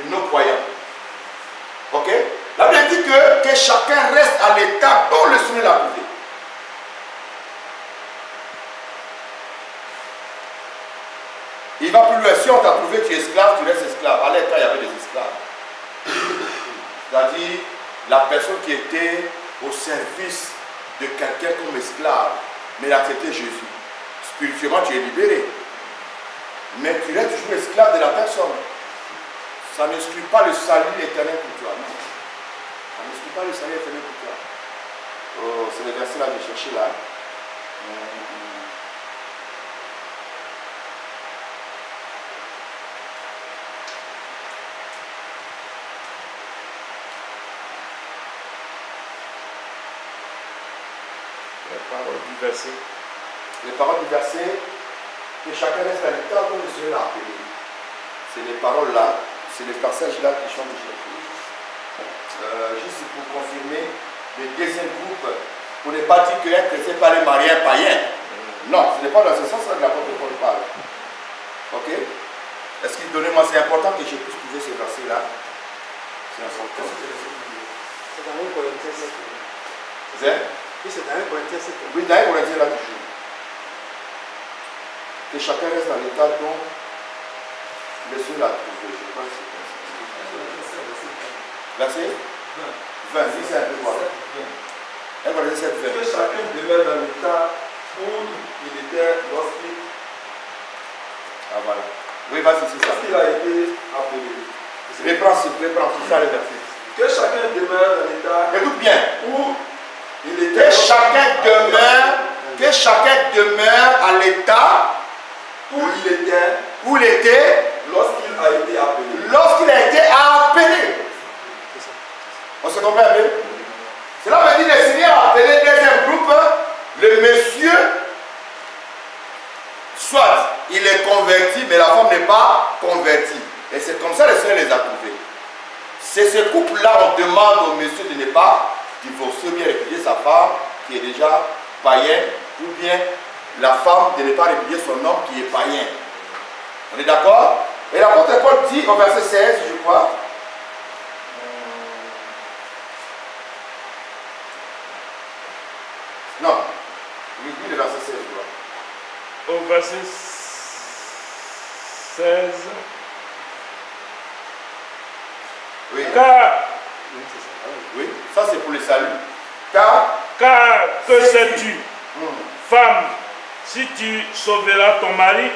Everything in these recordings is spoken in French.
les non-croyants. Ok? La Bible dit que chacun reste à l'état dont le Seigneur l'a trouvé. Il va plus loin. Si on t'a trouvé, tu es esclave, tu restes esclave. À l'état, il y avait des esclaves. C'est-à-dire la personne qui était au service de quelqu'un comme esclave, mais il a accepté Jésus. Spirituellement, tu es libéré. Mais tu restes toujours esclave de la personne. Ça n'exclut pas le salut éternel pour toi. Non. Ça n'exclut pas le salut éternel pour toi. Oh, c'est le verset là que j'ai cherché là. Les paroles du verset, que chacun reste à l'état dont le Seigneur l'a appelé. C'est les paroles là, c'est les passages là qui sont déjà pris. Juste pour confirmer, le deuxième groupe, pour ne pas dire qu'un chrétien peut aller marier un païen. Non, ce n'est pas dans ce sens-là que l'apôtre Paul parle. Ok? Est-ce qu'il donnez-moi, c'est important que je puisse trouver ce verset-là. C'est important. C'est dans 1 Corinthiens 7. C'est? Oui, c'est dans 1 Corinthiens 7. Oui, dans 1 Corinthiens là toujours. Que chacun reste dans l'état dont le Seigneur l'a trouvé. Je crois que c'est comme ça. Verset 20. Si c'est un peu quoi? 1 Corinthiens 7, 20. Que chacun demeure dans l'état où il était lorsqu'il. Ah voilà. Oui, vas-y, c'est ça. Lorsqu'il a été appelé. Reprends, c'est ça le verset. Que chacun demeure dans l'état Écoute bien. où il était. Que chacun demeure à l'état Où il était lorsqu'il a été appelé. Lorsqu'il a été appelé. On se comprend un peu? Cela veut dire que le Seigneur a appelé le deuxième groupe, le monsieur, soit il est converti, mais la femme n'est pas convertie. Et c'est comme ça que le Seigneur les a trouvés. C'est ce couple-là, on demande au monsieur de ne pas divorcer ou bien répudier sa femme qui est déjà païenne, ou bien la femme de ne pas répudier son homme qui est païen. On est d'accord? Et l'apôtre Paul dit au verset 16, je crois. Non, il dit le verset 16, je crois. Au verset 16. Oui. Car, oui, ça c'est pour le salut. Car que sais-tu, femme, si tu sauveras ton mari,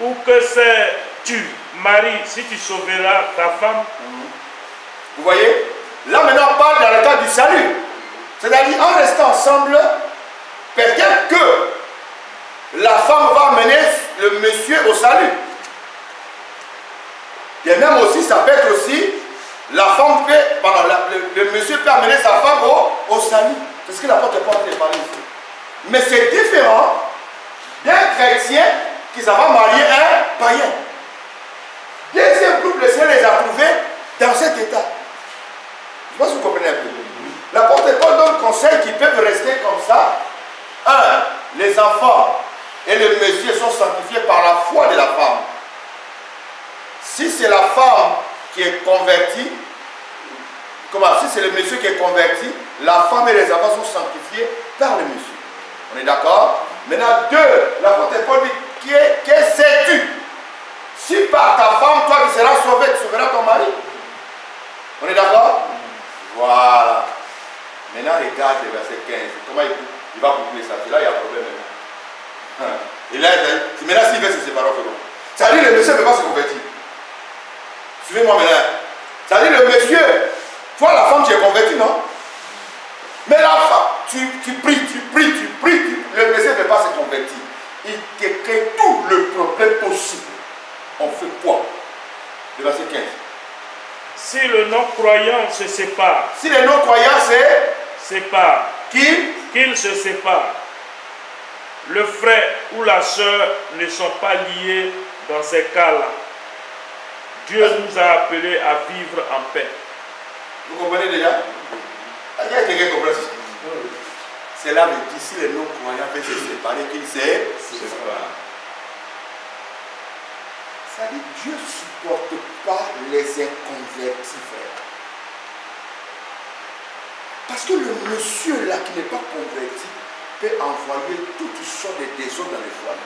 ou que sais-tu, mari, si tu sauveras ta femme? Vous voyez? Là maintenant on parle dans le cas du salut. C'est-à-dire en restant ensemble, peut-être que la femme va amener le monsieur au salut. Et même aussi, ça peut être aussi, la femme peut, pardon, le monsieur peut amener sa femme au salut. C'est ce que l'apôtre Paul a parlé ici. Mais c'est différent d'un chrétien qui s'en va marier un païen. Deuxième groupe, le Seigneur les a trouvés dans cet état. Je ne sais pas si vous comprenez un peu. L'apôtre Paul donne conseil qu'ils peuvent rester comme ça. Un, les enfants et le monsieur sont sanctifiés par la foi de la femme. Si c'est la femme qui est convertie, si c'est le monsieur qui est converti, la femme et les enfants sont sanctifiés par le monsieur. On est d'accord? Maintenant, deux, l'apôtre Paul dit, que sais-tu? Si par ta femme, toi tu seras sauvé, tu sauveras ton mari. On est d'accord? Voilà. Maintenant, regarde le verset 15. Comment il va boucler ça? C'est là il y a un problème maintenant. Et là, maintenant, s'il veut se séparer, c'est bon. Ça dit le monsieur ne peut pas se convertir. Suivez-moi maintenant. Ça dit le monsieur, toi la femme tu es converti, non? Mais la femme, tu pries, le monsieur ne peut pas se convertir. Il te crée tout le problème possible. On fait quoi? Le verset 15. Si le non-croyant se sépare. Si le non-croyant se sépare. Qu'il se sépare. Le frère ou la sœur ne sont pas liés dans ces cas-là. Dieu nous a appelés à vivre en paix. Vous comprenez déjà? Il y a quelqu'un qui comprend ça. C'est là que si les non-croyants peuvent se séparer, qu'ils se séparent. C'est-à-dire Dieu ne supporte pas les inconvertis, frère. Parce que le monsieur là qui n'est pas converti peut envoyer toutes sortes de désordres dans les foyers.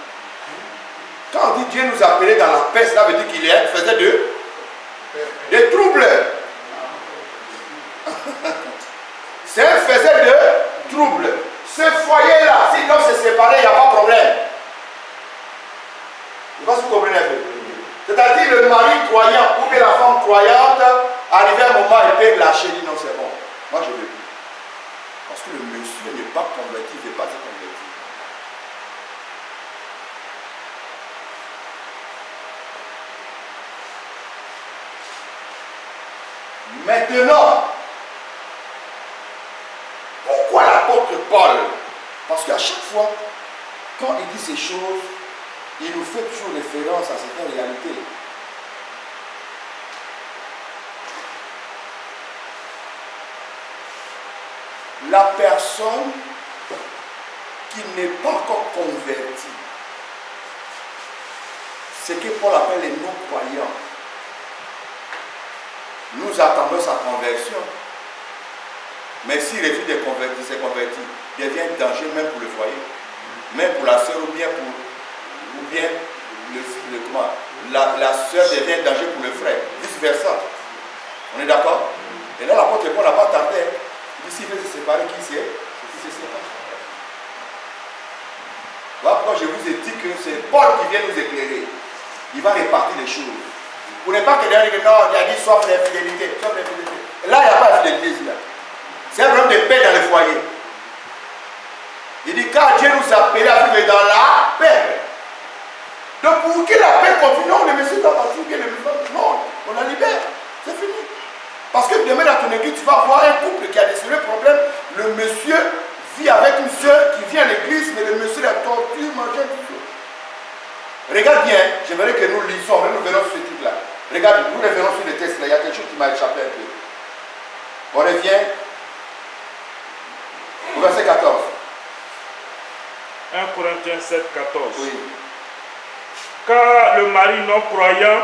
Quand on dit Dieu nous appelait dans la paix, cela veut dire qu'il faisait des troubles. C'est un faisait de troubles. Ce foyer-là, si l'homme se séparait, il n'y a pas de problème. Je ne sais pas si vous comprenez un peu. C'est-à-dire le mari croyant ou bien la femme croyante, arrivé à un moment, il peut lâcher, dit non, c'est bon. Moi, je ne veux plus. Parce que le monsieur n'est pas converti, il ne veut pas se convertir. Maintenant, pourquoi l'apôtre Paul? Parce qu'à chaque fois, quand il dit ces choses, il nous fait toujours référence à certaines réalités. La personne qui n'est pas encore convertie, ce que Paul appelle les non-croyants, nous attendons sa conversion. Mais s'il refuse de se convertir, il devient un danger même pour le foyer, même pour la soeur ou bien la soeur devient un danger pour le frère, vice versa. On est d'accord? Et là, l'apôtre Paul n'a pas tardé. Il dit s'il veut se séparer, qui c'est? Qui se sépare. Voilà pourquoi je vous ai dit que c'est Paul qui vient nous éclairer. Il va répartir les choses. Pour ne pas que quelqu'un dise non, il a dit soif d'infidélité. Là, il n'y a pas d'infidélité. C'est un problème de paix dans le foyer. Il dit car Dieu nous a appelés à vivre dans la paix. Donc pour que la paix continue, non, le monsieur doit partir, bien le monsieur, non, on la libère. C'est fini. Parce que demain dans ton église, tu vas voir un couple qui a des sérieux problèmes. Le monsieur vit avec une soeur qui vient à l'église, mais le monsieur la torture, manger tout ça. Regarde bien, j'aimerais que nous lisons, nous verrons sur ce truc-là. Regarde, nous revenons sur le texte là, il y a quelque chose qui m'a échappé un peu. On revient au verset 14. 1 Corinthiens 7, 14. Oui. Car le mari non croyant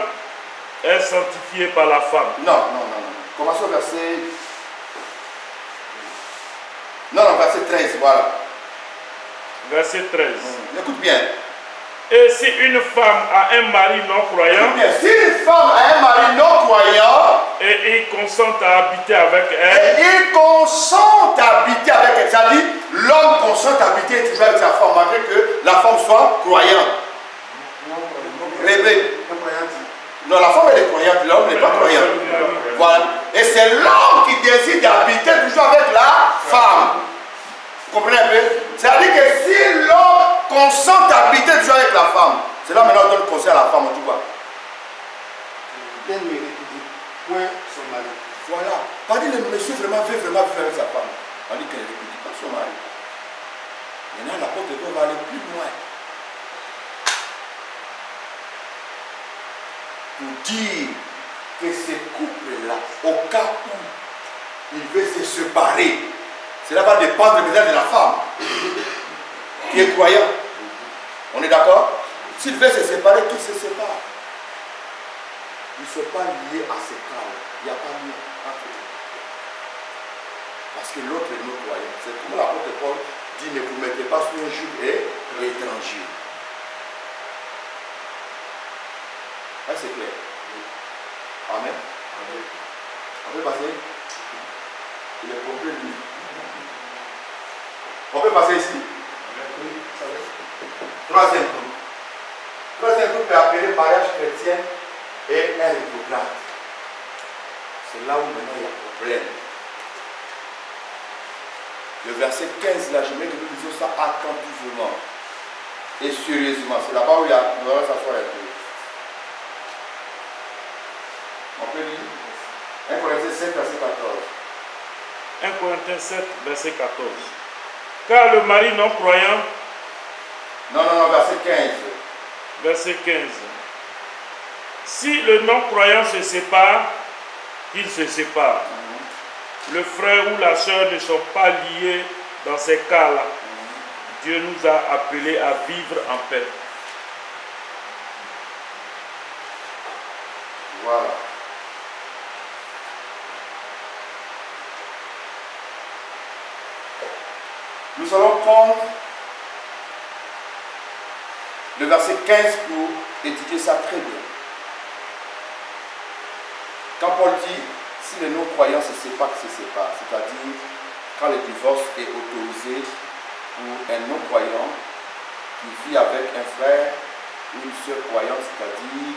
est sanctifié par la femme. Non. Commençons au verset... Non, verset 13, voilà. Verset 13. Écoute bien. Et si une femme a un mari non croyant, si une femme a un mari non croyant, et il consent à habiter avec elle, c'est-à-dire l'homme consent à habiter toujours avec sa femme, malgré que la femme soit croyante. Non, la femme elle est croyante, l'homme n'est pas croyant. Voilà. Et c'est l'homme qui décide d'habiter toujours avec la femme. Vous comprenez un peu? C'est-à-dire que si l'homme consent à habiter toujours avec la femme, c'est là maintenant on donne conseil à la femme en tout cas. Point son mari. Voilà. Pas dire le monsieur vraiment veut vivre avec sa femme. On dit qu'elle ne dit pas son mari. Maintenant l'apôtre Paul va aller plus loin. Pour dire que ce couple-là, au cas où il veut se séparer, cela va dépendre peut-être de la femme qui est croyant. On est d'accord? S'il veut se séparer, qu'il se sépare. Ils ne sont pas liés à ces cas-là. Il n'y a pas de lien entre eux. Parce que l'autre est non croyant. C'est comme l'apôtre Paul dit ne vous mettez pas sur un joug étranger. Là, c'est clair. Amen. On peut passer? Il est compris, lui. On peut passer ici? Troisième groupe. Troisième groupe est appelé mariage chrétien et un rétrograde. C'est là où maintenant il y a problème. Le verset 15 là, je mets que nous lisons ça attentivement et sérieusement. C'est là-bas où il y a, nous allons s'asseoir un peu. On peut lire 1 Corinthiens 7, verset 14. 1 Corinthiens 7, verset 14. Car le mari non croyant, non, verset 15. Verset 15. Si le non-croyant se sépare, qu'il se sépare. Le frère ou la soeur ne sont pas liés dans ces cas-là. Dieu nous a appelés à vivre en paix. Voilà. Nous allons prendre le verset 15 pour étudier ça très bien. Quand Paul dit, si les non-croyants se séparent, c'est-à-dire quand le divorce est autorisé pour un non-croyant qui vit avec un frère ou une sœur croyante, c'est-à-dire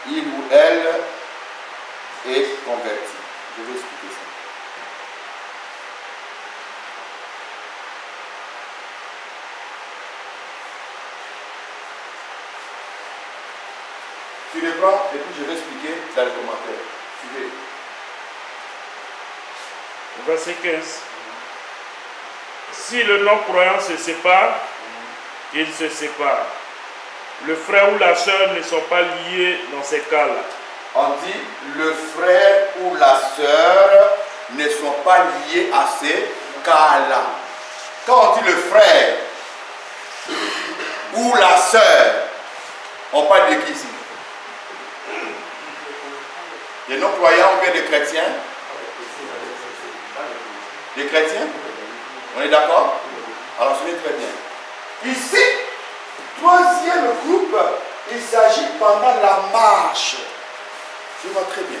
il ou elle est converti. Je vais expliquer ça. Tu les prends et puis je vais expliquer dans les commentaires. Suivez. Verset 15. Si le non-croyant se sépare, il se sépare. Le frère ou la sœur ne sont pas liés dans ces cas-là. On dit le frère ou la sœur ne sont pas liés à ces cas-là. Quand on dit le frère ou la sœur, on parle de qui ici? Des non-croyants ou bien des chrétiens? Des chrétiens? On est d'accord? Alors, ce n'est très bien. Ici, troisième groupe, il s'agit pendant la marche. Tu vois très bien.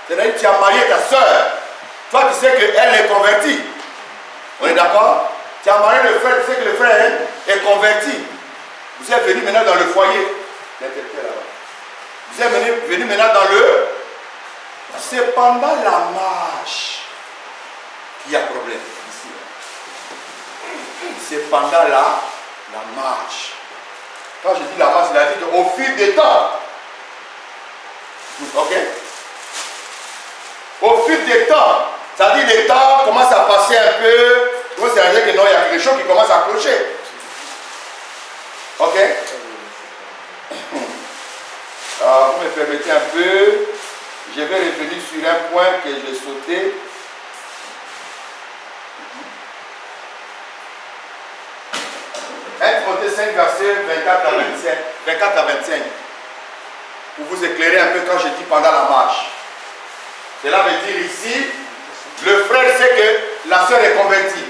C'est-à-dire que tu as marié ta soeur. Toi, tu sais qu'elle est convertie. On est d'accord? Tu as marié le frère, tu sais que le frère est converti. Vous êtes venu maintenant dans le foyer. Vous êtes venu maintenant dans le... C'est pendant la marche qu'il y a problème. C'est pendant la marche. Quand je dis la marche, il a dit qu'au fil des temps. Ok? Au fil des temps, c'est-à-dire les temps commencent à passer un peu. Vous savez que non, il y a quelque chose qui commence à clocher. Ok? Alors, vous me permettez un peu. Je vais revenir sur un point que j'ai sauté. Timothée 5, verset 24 à 25. Pour vous éclairer un peu quand je dis pendant la marche. Cela veut dire ici, le frère sait que la sœur est convertie.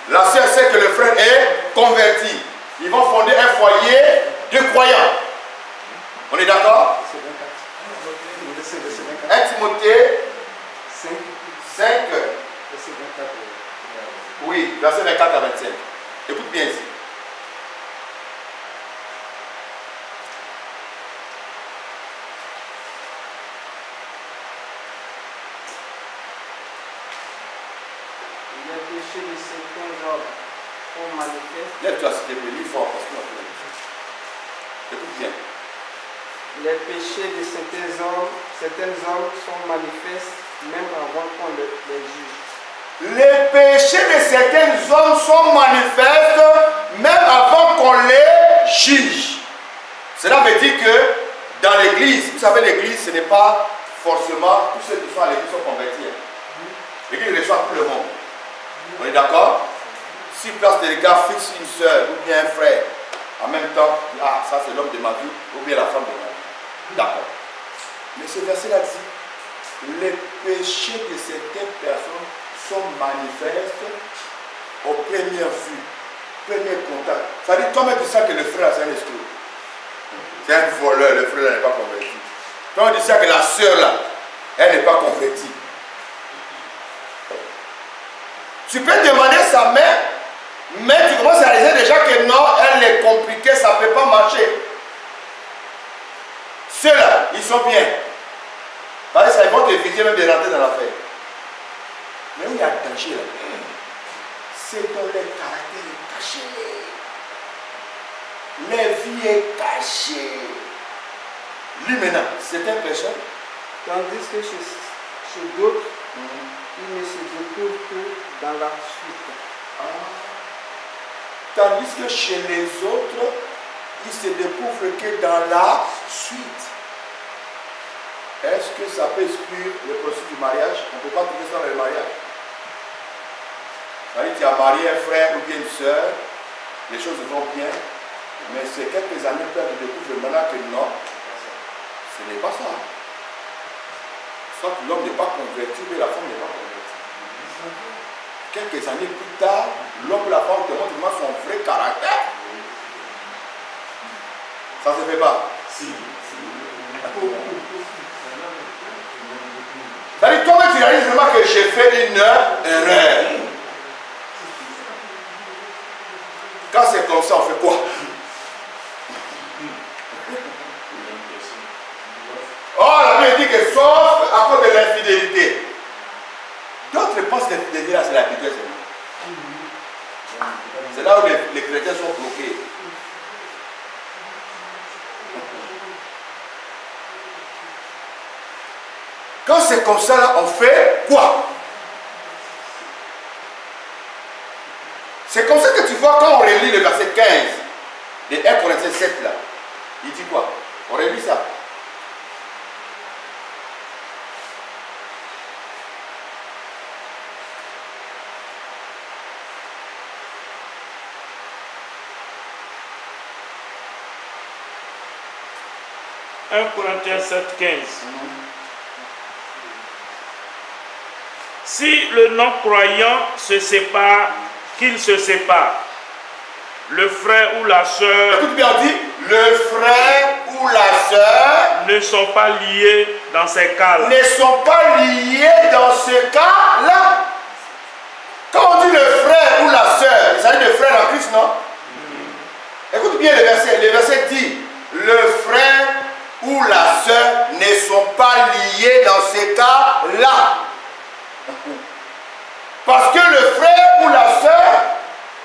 La sœur sait que le frère est converti. Ils vont fonder un foyer de croyants. On est d'accord? 1 Timothée 5. Oui, verset 24 à 25. Écoute bien ici. Les péchés de certains hommes sont manifestes. Lève-toi s'il te plaît, lis fort parce que écoute bien. Les péchés de certains hommes sont manifestes même avant qu'on les juge. Les péchés de certains hommes sont manifestes même avant qu'on les juge. Cela veut dire que dans l'église, vous savez, l'église, ce n'est pas forcément tous ceux qui sont à l'église sont convertis. L'église reçoit tout le monde. On est d'accord? Si place des gars fixe une soeur ou bien un frère, en même temps, ah, ça c'est l'homme de ma vie ou bien la femme de ma vie. D'accord. Mais ce verset-là dit, les péchés de certaines personnes sont manifestes au premier vue, premier contact. Ça veut dire, toi-même tu sais que le frère c'est un escroc. C'est un voleur, le frère n'est pas converti. Toi tu sais que la soeur là, elle n'est pas convertie. Tu peux demander sa mère, mais tu commences à réaliser déjà que non, elle est compliquée, ça ne peut pas marcher. Ceux-là, ils sont bien. Parce que ça, ils vont t'éviter même de rentrer dans l'affaire. Mais où il y a le danger là? C'est dans les caractères cachés. La vie est cachée. Lui maintenant, c'est une personne. Tandis que chez d'autres, il ne se découvre que dans la suite. Tandis que chez les autres, il se découvre que dans la suite. Est-ce que ça peut exclure le processus du mariage? On ne peut pas trouver ça dans le mariage. C'est-à-dire que tu as marié un frère ou bien une soeur, les choses vont bien. Mais c'est quelques années plus tard que je découvre maintenant que non, ce n'est pas ça. Soit l'homme n'est pas converti, mais la femme n'est pas convertie. Quelques années plus tard, l'homme et la femme te montrent vraiment son vrai caractère. Ça ne se fait pas. Si. C'est-à-dire, toi tu réalises vraiment que j'ai fait une erreur. Quand c'est comme ça, on fait quoi? Oh, la Bible dit que sauf à cause de l'infidélité. D'autres pensent que l'infidélité, là, c'est la pitié seulement. C'est là où les chrétiens sont bloqués. Quand c'est comme ça, là, on fait quoi? C'est comme ça que tu vois quand on relit le verset 15 de 1 Corinthiens 7 là. Il dit quoi? On relit ça. « 1 Corinthiens 7, 15. Si le non-croyant se sépare, qu'il se sépare. Le frère ou la sœur... Écoute bien, on dit, le frère ou la sœur ne sont pas liés dans ces cas-là. Ne sont pas liés dans ce cas-là. Quand on dit le frère ou la sœur, il s'agit de frère en Christ, non? Écoute bien le verset. Le verset dit, le frère ou la sœur ne sont pas liés dans ce cas-là. Parce que le frère ou la sœur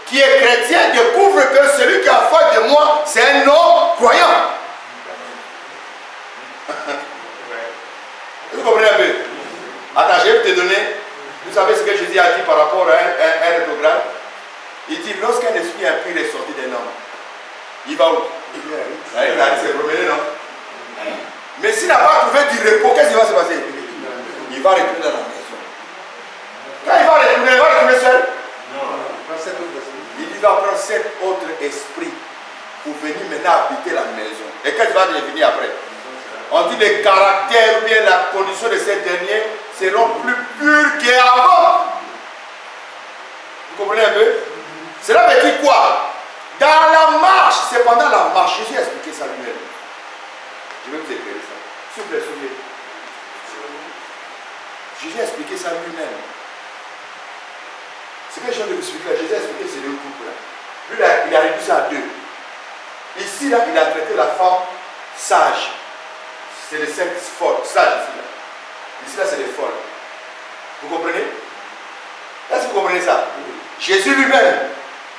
qui est chrétien découvre que celui qui a foi de moi, c'est un non-croyant. Vous comprenez un peu? Attends, je vais te donner. Vous savez ce que Jésus a dit par rapport à un rétrograde? Il dit, lorsqu'un esprit impur est sorti d'un homme, il va où? Il s'est promené, non? Mais s'il n'a pas trouvé du repos, qu'est-ce qui va se passer? Il va retourner dans la maison. Quand il va retourner seul? Non. Il va prendre 7 autres esprits pour venir maintenant habiter la maison. Et qu'est-ce qui va devenir après? On dit les caractères ou bien la condition de ces derniers seront plus purs qu'avant. Vous comprenez un peu? Cela veut dire quoi? Dans la marche, c'est pendant la marche. Jésus a expliqué ça lui-même. Je vais vous éclairer ça. S'il vous plaît, souvenez. Jésus a expliqué ça lui-même. Ce que je viens de vous expliquer, Jésus a expliqué ces deux couples là. Lui, là, il a réduit ça à 2. Ici, là, il a traité la femme sage. C'est les 5 folles, sages ici, là. Ici, là, c'est les folles. Vous comprenez? Est-ce que vous comprenez ça? Jésus lui-même,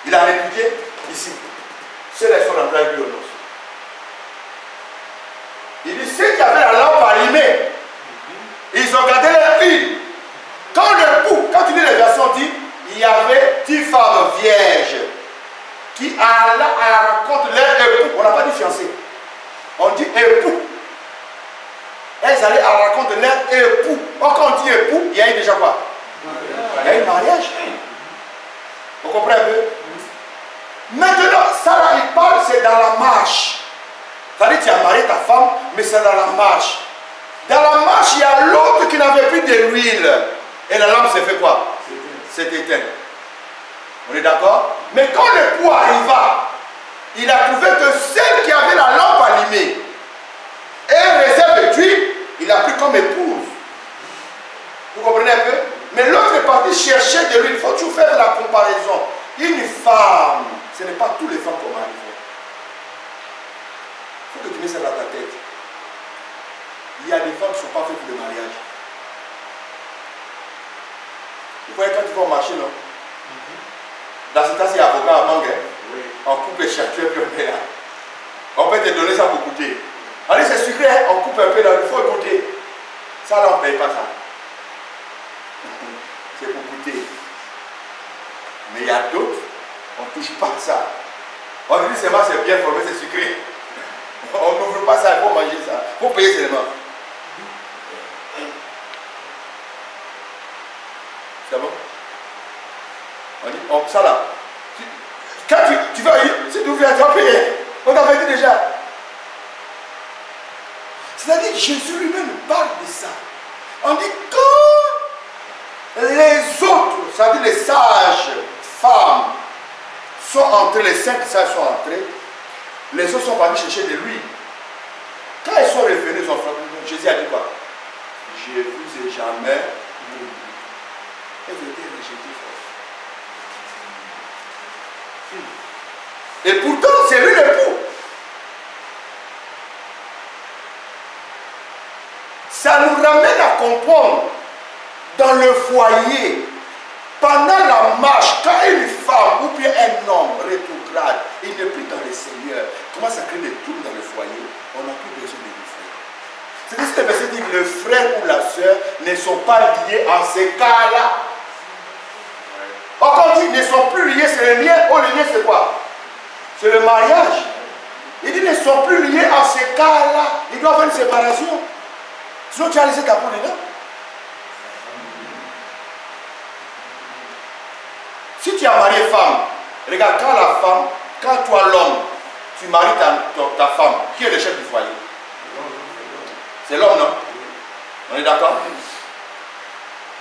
il a répudié ici. Ceux-là sont rentrés avec lui aux noces. Il dit, ceux qui avaient la lampe allumée, ils ont gardé leur huile. Quand l'époux, quand tu lis les versions, dit, il y avait 10 femmes vierges qui allaient à la rencontre de leur époux. On n'a pas dit fiancé. On dit époux. Elles allaient à la rencontre de leur époux. Or, quand on dit époux, il y a eu déjà quoi? Il y a eu mariage. Vous comprenez un peu? Maintenant, ça là, il parle, c'est dans la marche. C'est-à-dire, tu as marié ta femme, mais c'est dans la marche. Dans la marche, il y a l'autre qui n'avait plus de l'huile. Et la lampe s'est fait quoi? C'est éteint. On est d'accord? Mais quand l'époux arriva, il a trouvé que celle qui avait la lampe allumée et réserve d'huile, il a pris comme épouse. Vous comprenez un peu? Mais l'autre est parti chercher de l'huile. Il faut toujours faire la comparaison. Une femme, ce n'est pas toutes les femmes qu'on marie. Il faut que tu mettes ça dans ta tête. Il y a des femmes qui ne sont pas faites pour le mariage. Vous voyez quand tu vas au marché, non? Dans ce cas, c'est avocat à mangue. Oui. On coupe les châtures puis on met là. On peut te donner ça pour goûter. Allez, c'est sucré, hein? On coupe un peu là, il faut goûter. Ça là, on ne paye pas ça. C'est pour goûter. Mais il y a d'autres, on ne touche pas ça. On dit seulement c'est bien formé, c'est sucré. On n'ouvre pas ça, il faut manger ça. Il faut payer seulement. C'est bon? On dit, ça là. Quand tu vas y, si tu ouvres, tu vas payer. Jésus lui-même parle de ça. On dit quand les autres, c'est-à-dire les sages femmes, sont entrées, les 5 sages sont entrées, les autres sont partis chercher de lui. Quand ils sont revenus, ils ont frappé. Jésus a dit quoi? Je ne vous ai jamais vu. Ils étaient rejetés. Et pourtant, c'est lui l'époux. Ça nous ramène à comprendre dans le foyer, pendant la marche, quand une femme ou bien un homme rétrograde, il n'est plus dans le Seigneur, commence à créer des troubles dans le foyer, on n'a plus besoin de le faire. C'est ce que le verset dit que le frère ou la soeur ne sont pas liés en ces cas-là. Quand on dit ne sont plus liés, c'est le lien. Oh, le lien c'est quoi? C'est le mariage. Il dit ne sont plus liés en ces cas-là. Il doit y avoir une séparation. Sinon tu as laissé ta peau dedans. Si tu as marié femme, regarde, quand la femme, quand toi l'homme, tu maries ta femme, qui est le chef du foyer? C'est l'homme, non? On est d'accord?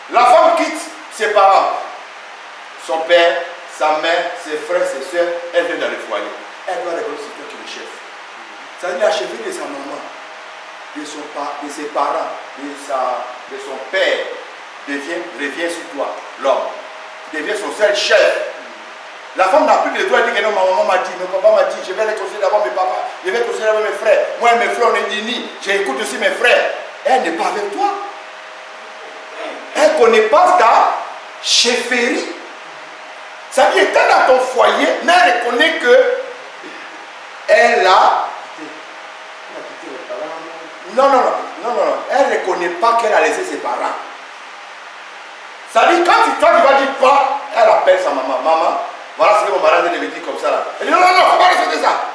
La femme quitte ses parents, son père, sa mère, ses frères, ses soeurs, elle vient dans le foyer. Elle doit reconnaître c'est toi qui es le chef. Ça veut dire la chefferie de sa maman, de ses parents, de son père, revient sur toi, l'homme. Devient son seul chef. La femme n'a plus le droit de dire que non, ma maman m'a dit, mon papa m'a dit, je vais les conseiller d'abord mes papas, je vais conseiller d'abord mes frères. Moi et mes frères, on est unis. J'écoute aussi mes frères. Elle n'est pas avec toi. Elle ne connaît pas ta chefferie. Ça veut dire qu'elle est dans ton foyer, mais elle reconnaît que elle a. Non. Elle ne reconnaît pas qu'elle a laissé ses parents. Ça veut dire quand toi tu vas dire pas, elle appelle sa maman. Maman, voilà ce que mon mari vient de me dire comme ça là. Elle dit non, faut pas rester ça.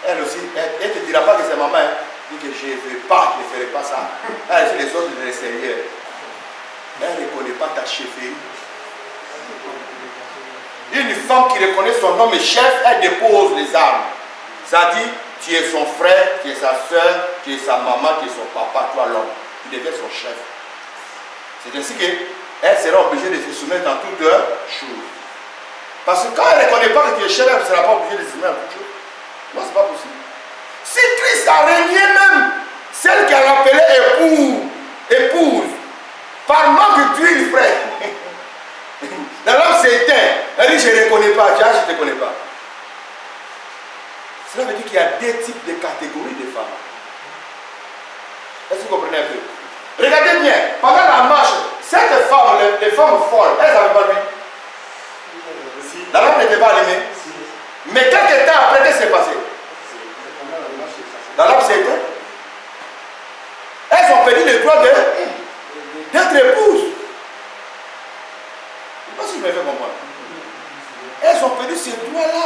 Elle aussi, elle ne te dira pas que c'est maman. Elle dit que je ne veux pas, je ne ferai pas ça. Elle dit les autres de l'extérieur. Elle ne reconnaît pas ta chefferie. Une femme qui reconnaît son homme et chef, elle dépose les armes. Ça dit, tu es son frère, tu es sa soeur, tu es sa maman, tu es son papa, toi l'homme. Tu deviens son chef. C'est ainsi qu'elle sera obligée de se soumettre dans toutes choses. Parce que quand elle ne reconnaît pas que tu es chef, elle ne sera pas obligée de se soumettre à toutes choses. Non, ce n'est pas possible. Si Christ a régné même, celle qui a appelé épouse, par manque d'huile, frère, la lampe s'éteint. Elle dit, je ne reconnais pas. Je ne te connais pas. Cela veut dire qu'il y a deux types de catégories de femmes. Est-ce que vous comprenez un peu? Regardez bien, pendant la marche, cette femme, les femmes folles, elles n'avaient pas lu. La lampe n'était pas allumée. Mais quelques temps après, qu'est-ce qui s'est passé? La lampe s'est éteinte. Elles ont perdu le droit d'être épouses. Je ne sais pas si je me fais comprendre. Elles ont perdu ce droit-là.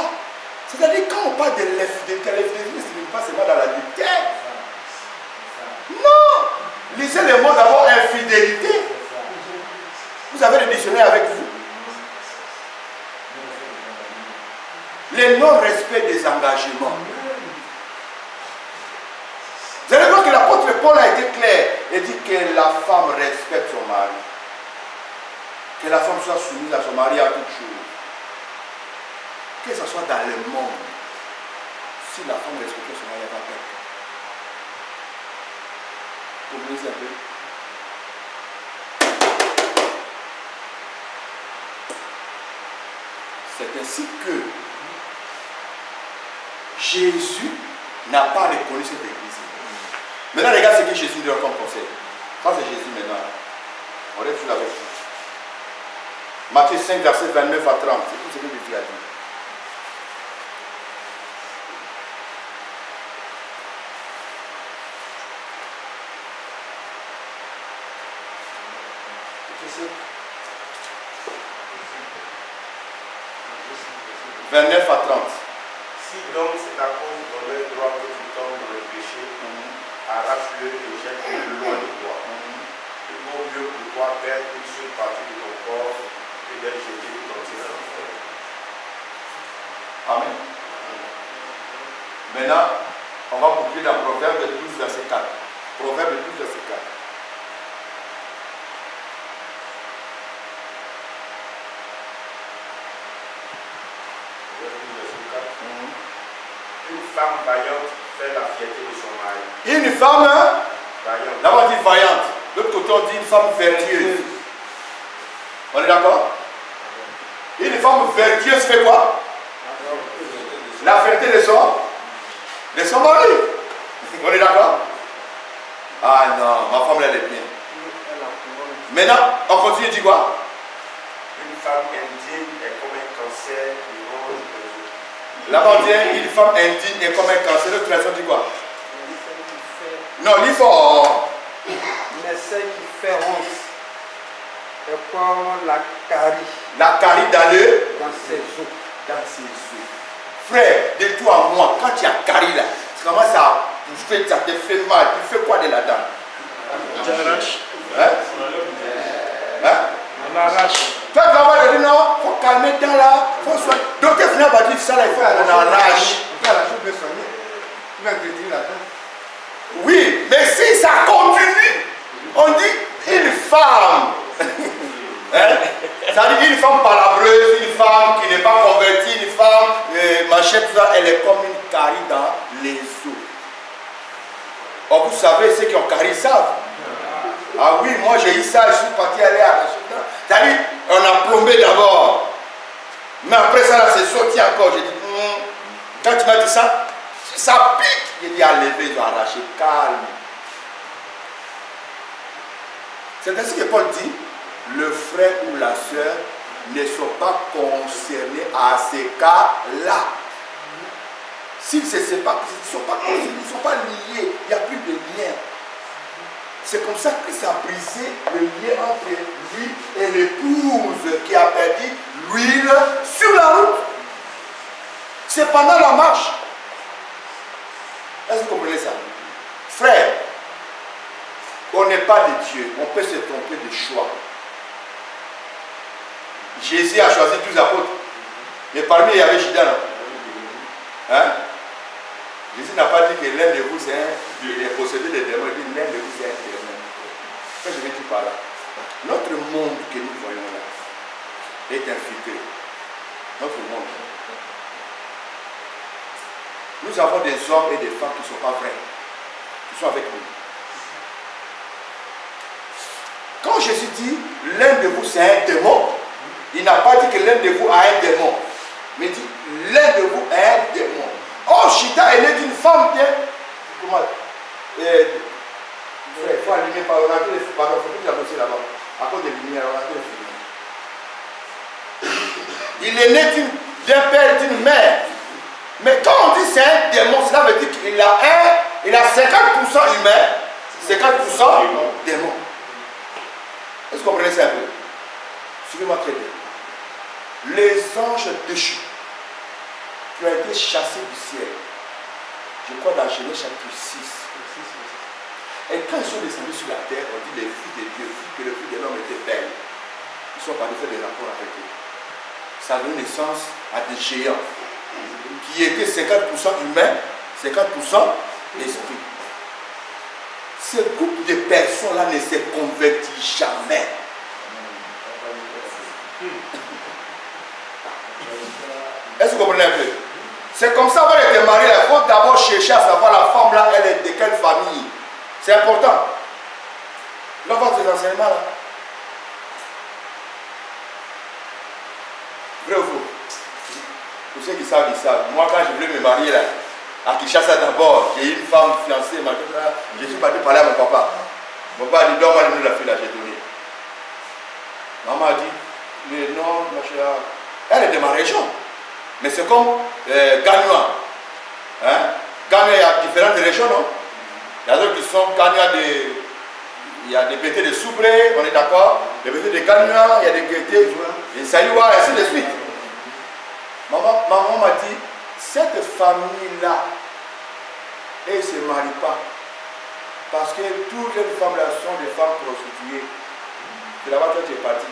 C'est-à-dire, quand on parle de l'infidélité, l'infidélité, ce n'est pas seulement dans la vie. Non! Lisez le mot d'abord infidélité. Vous avez le dictionnaire avec vous. Le non-respect des engagements. Vous allez voir que l'apôtre Paul a été clair et dit que la femme respecte son mari. Que la femme soit soumise à son mari à toutes choses. Que ce soit dans le monde. Si la femme respecte son mari, elle va perdre. Vous me lisez un peu. C'est ainsi que Jésus n'a pas reconnu cette église. Maintenant, regarde ce que Jésus donne comme conseil. Ça, c'est Jésus maintenant. On reste sur la version. Matthieu 5, verset 29 à 30. C'est tout ce que Jésus a dit. « 29 à 30. Si donc c'est à cause de leur droit que tu tombes dans le péché, arrache-le et jette-le loin de toi. Il vaut mieux pour toi perdre une seule partie de ton corps que d'être jeté dans tes enfers. » Amen. Maintenant, on va boucler dans Proverbe 12, verset 4. Proverbe 12, verset 4. Une femme vaillante fait la fierté de son mari. Une femme Vaillante. là on dit vaillante. De l'autre côté, on dit une femme vertueuse. On est d'accord? Une femme vertueuse fait quoi? La fierté de son mari. On est d'accord? Ah non, ma femme là, elle est bien. Maintenant, on continue, dit quoi? Une femme indigne est comme un cancer qui ronge les os. Là-bas, on dit une femme indigne est comme un cancer. L'autre version dit quoi? Non, il faut. Mais celle qui fait honte est comme la carie La carie d'aller dans ses os. dans ses yeux. Frère, de toi à moi, quand tu as carie là, tu commences à bouffer, ça te fait mal. Tu fais quoi de la dame? Tu arraches. Hein? Hein? On arrache. Toi, tu vas voir, il dit non, il faut calmer dans là, il faut soigner. Donc, il va dire ça là, il faut qu'on arrache. Oui, mais si ça continue, on dit une femme. Hein? Ça dit une femme palabreuse, une femme qui n'est pas convertie, une femme machin, tout ça, elle est comme une carie dans les os. Or, vous savez, ceux qui ont carie savent. Ah oui, moi j'ai eu ça, je suis parti aller à la chute. C'est-à-dire, on a plombé d'abord. Mais après ça, là, c'est sorti encore. J'ai dit, quand tu m'as dit ça, si ça pique, j'ai dit, à lever, ils ont arraché, calme. C'est ainsi que Paul dit, le frère ou la soeur ne sont pas concernés à ces cas-là. S'ils ne sont pas concernés, ils ne sont pas liés, il n'y a plus de lien. C'est comme ça que ça a brisé le lien entre lui et l'épouse qui a perdu l'huile sur la route. C'est pendant la marche. Est-ce que vous comprenez ça? Frère, on n'est pas de Dieu, on peut se tromper de choix. Jésus a choisi 12 apôtres, mais parmi eux il y avait Judas. Hein? Jésus n'a pas dit que l'un de vous est possédé des démons, il dit l'un de vous est un démon. Ça, je vais dire par là. Notre monde que nous voyons là est infiltré. Notre monde. Nous avons des hommes et des femmes qui ne sont pas vrais, qui sont avec nous. Quand Jésus dit l'un de vous c'est un démon, il n'a pas dit que l'un de vous a un démon, mais il dit l'un de vous est un démon. Oh, Chita est né d'une femme bien. Comment? Il faut allumer par le raté, pardon, il faut tout annoncer là-bas. À cause des lumières, on a tout le film. Il est né d'un père et d'une mère. Mais quand on dit c'est un démon, cela veut dire qu'il a 50% humain, 50% démon. Est-ce que vous comprenez ça un peu? Suivez-moi très bien. Les anges déchus qui ont été chassés du ciel, je crois dans Genèse chapitre 6. Et quand ils sont descendus sur la terre, on dit les filles de Dieu, que les filles de l'homme étaient belles. Ils sont partis faire des rapports avec eux. Ça a donné naissance à des géants qui étaient 50% humains, 50% esprit. Ce groupe de personnes-là ne se convertit jamais. Est-ce que vous comprenez un peu? C'est comme ça, avant d'être marié, il faut d'abord chercher à savoir la femme là, elle est de quelle famille. C'est important. Là, votre enseignement là. Vrai ou faux? Pour ceux qui savent, ils savent. Moi, quand je voulais me marier là, à Kinshasa d'abord, j'ai eu une femme fiancée, je suis parti parler à mon papa. Mon papa a dit, donne-moi le nom de la fille là, j'ai donné. Maman a dit, mais non, ma chère, elle est de ma région. Mais c'est comme Gagnois. Hein? Gagnois, il y a différentes régions, non? Il y a d'autres qui sont Gagnois il y a des bêtés de Soubré, on est d'accord? Des bêtés de Gagnois, il y a des bêtés de Saïwa, et ainsi de suite. Maman m'a dit, cette famille-là, elle ne se marie pas. Parce que toutes les femmes là sont des femmes prostituées. C'est là-bas que tu es parti.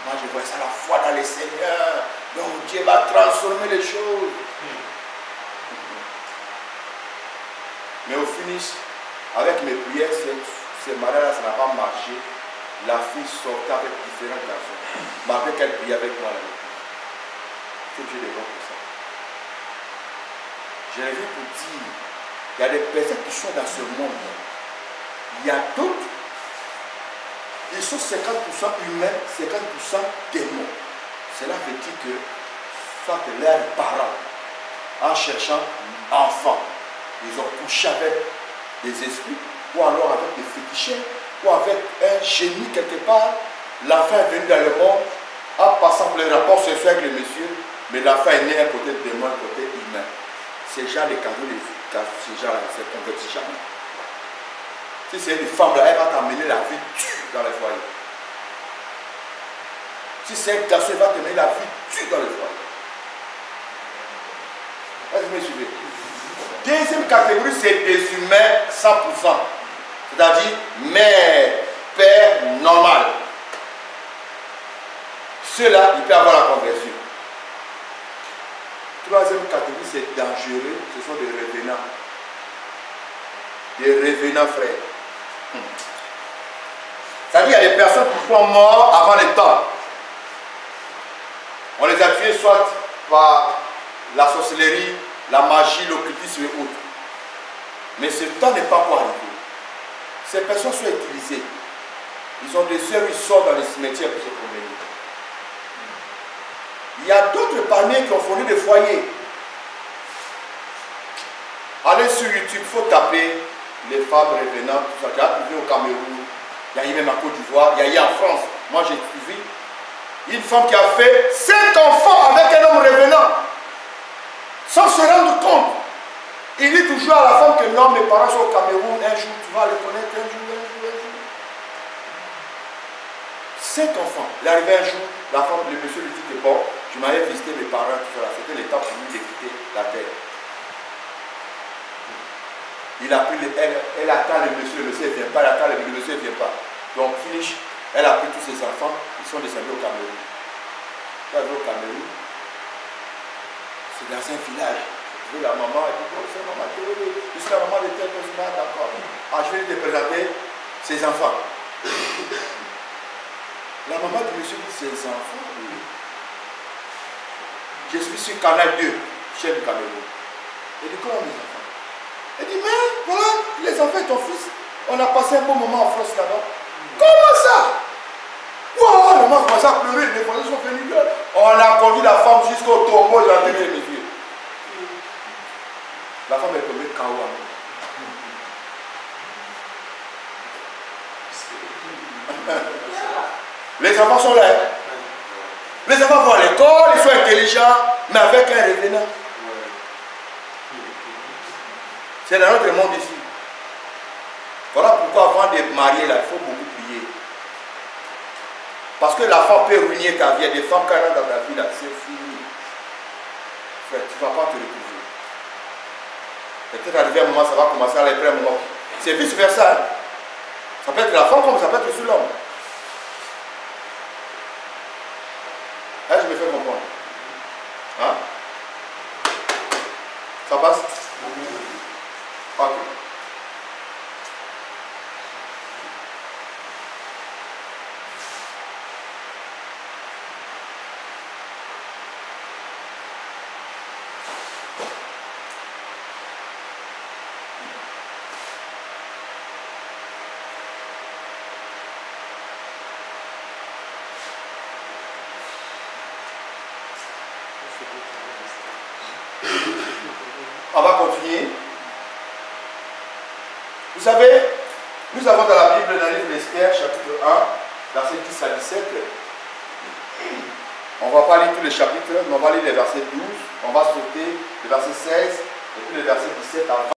Moi, je vois ça la foi dans le Seigneur. Donc, Dieu va transformer les choses. Mais au finish, avec mes prières, ce mariage-là, ça n'a pas marché. La fille sortait avec différents garçons, malgré qu'elle priait avec moi à l'église. C'est obligé de voir pour ça. Je reviens pour dire, il y a des personnes qui sont dans ce monde. Il y a d'autres, ils sont 50% humains, 50% démons. Cela veut dire que, soit leurs parents, en cherchant enfants, ils ont couché avec des esprits, ou alors avec des féticheurs, ou avec un génie quelque part. L'enfant est venu dans le monde, en passant pour les rapports sexuels avec le monsieur, mais l'enfant est né à côté de démon, à côté humain. Ces gens, les cadeaux, ces gens-là, ils ne se convertissent jamais. Si c'est une femme là, elle va t'amener la vie dure dans le foyer. Si c'est un garçon, il va t'amener la vie dure dans le foyer. Est-ce que vous me suivez? Deuxième catégorie, c'est des humains 100%. C'est-à-dire mère, père, normal. Ceux-là, ils peuvent avoir la conversion. Troisième catégorie, c'est dangereux. Ce sont des revenants. Des revenants, frères. C'est-à-dire qu'il y a des personnes qui sont mortes avant le temps. On les a tués soit par la sorcellerie, la magie, l'occultisme et autres. Mais ce temps n'est pas encore arrivé. Ces personnes sont utilisées. Ils ont des heures où ils sortent dans les cimetières pour se promener. Il y a d'autres parmi eux qui ont fondé des foyers. Allez sur YouTube, il faut taper les femmes revenantes, tout ça. J'ai trouvé au Cameroun, il y a eu même en Côte d'Ivoire, il y a eu en France. Moi j'ai suivi une femme qui a fait 5 enfants avec un homme revenant, sans se rendre compte. Il dit toujours à la femme que non, mes parents sont au Cameroun, un jour tu vas les connaître, un jour. 5 enfants. Il est arrivé un jour, la femme, le monsieur lui dit que bon, je m'allais visiter mes parents, tout ça. C'était le temps pour lui de quitter la terre. Il a pris, elle attend le monsieur ne vient pas, elle attend le monsieur ne vient pas. Donc, finish, elle a pris tous ses enfants, ils sont descendus au Cameroun. Ils sont arrivés au Cameroun, c'est dans un village. Je veux la maman, elle dit, oh, c'est maman, je suis la maman de tel personne, d'accord. Ah, je vais te présenter ses enfants. La maman du monsieur dit, ses enfants, oui. Je suis sur Canal 2, chef du Cameroun. Elle dit, comment mes enfants? Elle dit, mais voilà, les enfants et ton fils, on a passé un bon moment en France là-bas. Comment ça? Wow, la maman a commencé à pleurer, les voisins sont venus. On a conduit la femme jusqu'au tombeau de la télé, mes yeux. La femme est tombée KO. Les enfants sont là. Les enfants vont à l'école, ils sont intelligents, mais avec un revenant. C'est dans notre monde ici. Voilà pourquoi avant de marier, là, il faut beaucoup prier. Parce que la femme peut ruiner ta vie. Il y a des femmes qui rentrent dans ta vie, là, c'est fini. Frère, tu ne vas pas te retrouver. Peut-être arrivé un moment, ça va commencer à aller près un moment. C'est vice versa. Hein? Ça peut être la femme comme ça peut être aussi l'homme. Là, je me fais comprendre. Hein? Ça passe? Ok. On va continuer. Vous savez, nous avons dans la Bible, dans le livre d'Esther, chapitre 1, versets 10 à 17. On ne va pas lire tous les chapitres, mais on va lire les versets 12, on va sauter le verset 16 et puis le verset 17 à 20.